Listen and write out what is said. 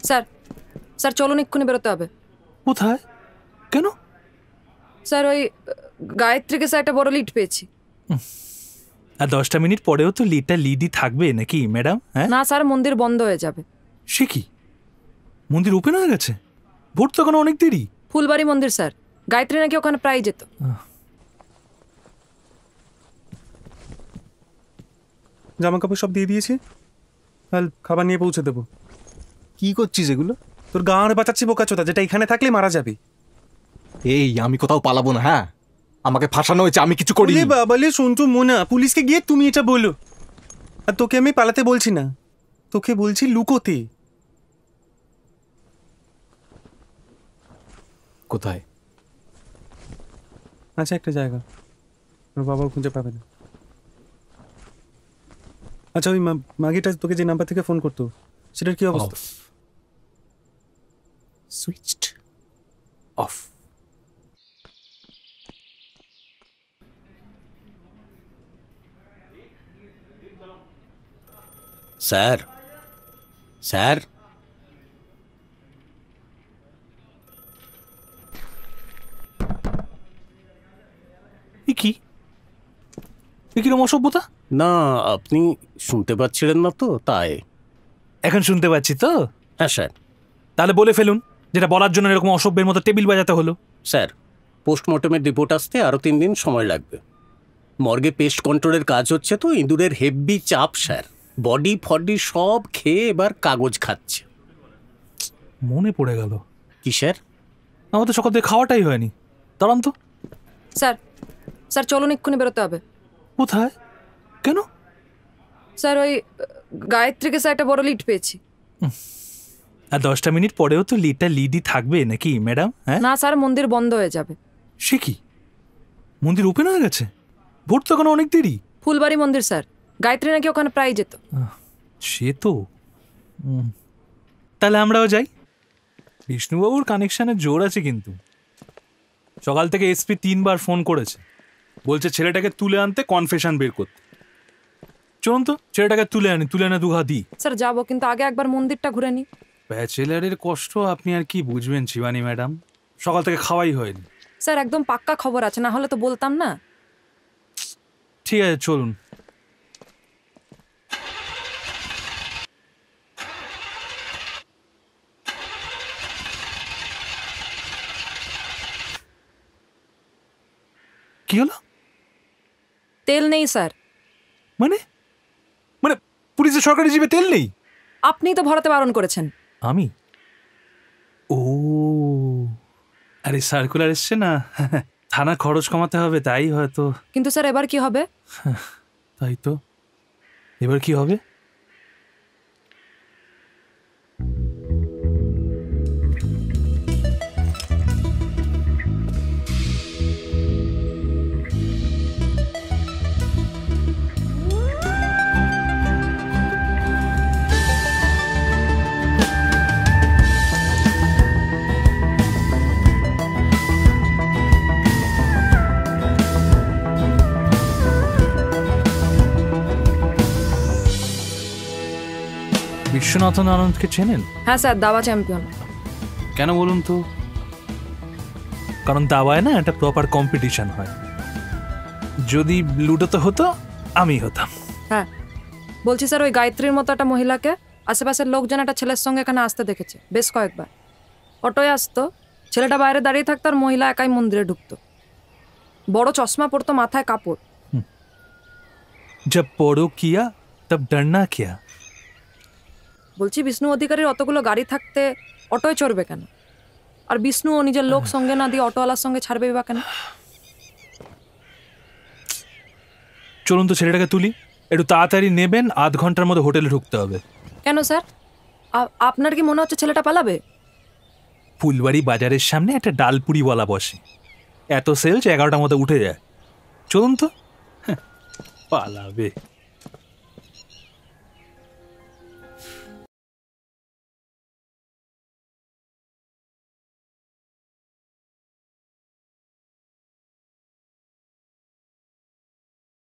Sir sir চলুন, এক্ষুনি বেরোতে হবে। কোথায়? কেন? স্যার ওই গায়ত্রীকে স্যার একটা বড় লিড পেয়েছি। আর 10টা মিনিট পরেও তো লিডই থাকবে নাকি ম্যাডাম? না স্যার, মন্দির বন্ধ হয়ে যাবে। সে কি, মন্দির ওপেন হয়ে গেছে? ভোট তো এখন অনেক দেরি। ফুলবাড়ি মন্দির স্যার, গায়ত্রী নাকি ওখানে প্রায় যেত। জামা কাপড় সব দিয়ে দিয়েছি, কাল খাবার নিয়ে পৌঁছে দেবো। কি করছিস এগুলো? তোর গাঁড় বাঁচাচ্ছি বোকাচোদা, যেটা এখানে থাকলে মারা যাবে। এই আমি কোথাও পালাবো না। হ্যাঁ, আমাকে ফাঁসানো হয়েছে, আমি কিছু করি। বাবালে সন্টু মোনা, পুলিশকে গিয়ে তুমি এটা বলো। আর তোকে আমি পালাতে বলছি না, তোকে বলছি লুকোতে। কোথায়? আচ্ছা, একটা জায়গা ওর বাবাও খুঁজে পাবে না। আচ্ছা, ওই মাগিটা তোকে যে নাম্বার থেকে ফোন করতো, সেটার কি অবস্থা? Switched off. স্যার স্যার কি কিরম অসভ্যতা? না, আপনি শুনতে পাচ্ছিলেন না তো, তাই। এখন শুনতে পাচ্ছি তো। হ্যাঁ স্যার। তাহলে বলে ফেলুন, যেটা বলার জন্য এরকম অসভ্যের মতো টেবিল বাজাতে হলো। স্যার, পোস্টমর্টমের রিপোর্ট আসতে আরও 3 দিন সময় লাগবে। মর্গে পেস্ট কন্ট্রোলের কাজ হচ্ছে তো, ইঁদুরের হেভি চাপ স্যার। বডি ফডি সব খেয়ে এবার কাগজ খাচ্ছে। মনে পড়ে গেল। কি স্যার? আমাদের সকাল থেকে খাওয়াটাই হয়নি। দাঁড়ান তো। স্যার স্যার চলুন, এক্ষুনি বেরোতে হবে। কোথায়? কেন? স্যার ওই গায়ত্রীকে স্যার একটা বড় লিড পেয়েছি। আর 10টা মিনিট পরেও তো লিডই থাকবে নাকি ম্যাডাম? না স্যার, মন্দির বন্ধ হয়ে যাবে। সে কি, মন্দির ওপেন হয়ে গেছে? ভোট তো এখন অনেক দেরি। ফুলবাড়ি মন্দির স্যার, গায়ত্রী নাকি ওখানে প্রায় যেত। সে তো। তাহলে আমরাও যাই। বিষ্ণুবাবুর কানেকশানের জোর আছে কিন্তু। সকাল থেকে এসপি 3 বার ফোন করেছে, বলছে ছেলেটাকে তুলে আনতে, কনফেশন বের করতে। চলুন তো ছেলেটাকে তুলে এনে দুঘা দিই। স্যার যাবো, কিন্তু আগে একবার মন্দিরটা ঘুরে নি। ব্যাচেলারের কষ্ট আপনি আর কি বুঝবেন শিবানী ম্যাডাম, সকাল থেকে খাওয়াই হয়নি। স্যার একদম পাক্কা খবর আছে, না হলে তো বলতাম না। ঠিক আছে চলুন। কি হলো? তেল নেই স্যার। মানে মানে পুলিশের সরকারি জিপে তেল নেই? আপনি তো ভরাতে বারণ করেছেন। আমি? ও আরে সার্কুলার এসছে না, থানা খরচ কমাতে হবে, তাই হয়তো। কিন্তু স্যার এবার কি হবে? তাই তো, এবার কি হবে? বিশ্বনাথন আনন্দকে চেনেন? হ্যাঁ স্যার, দাবা চ্যাম্পিয়ন। কেন বলুন তো? কারণ দাবায় না একটা প্রপার কম্পিটিশন হয়। যদি লুডোতে হতো আমি হতাম। হ্যাঁ বলছি স্যার, ওই গায়ত্রীর মতো একটা মহিলাকে আশেপাশের লোকজন একটা ছেলের সঙ্গে এখানে আসতে দেখেছে বেশ কয়েকবার। অটোয় আসতো, ছেলেটা বাইরে দাঁড়িয়ে থাকতো আর মহিলা একাই মন্দিরে ঢুকতো। বড় চশমা পরতো, মাথায় কাপড়। জব পড়ো কিয়া তব ডরনা কিয়া। বলছি বিষ্ণু অধিকারীর অতগুলো গাড়ি থাকতে অটোয় চড়বে কেন? আর বিষ্ণু ও নিজের লোক সঙ্গে না দিয়ে অটোওয়ালার সঙ্গে ছাড়বে বা কেন? চলুন তো ছেলেটাকে তুলি, একটু তাড়াতাড়ি নেবেন, 1/2 ঘন্টার মধ্যে হোটেলে ঢুকতে হবে। কেন স্যার, আপনার কি মনে হচ্ছে ছেলেটা পালাবে? ফুলবাড়ি বাজারের সামনে একটা ডালপুরিওয়ালা বসে, এত সেলস 11টার মধ্যে উঠে যায়। চলুন তো। পালাবে?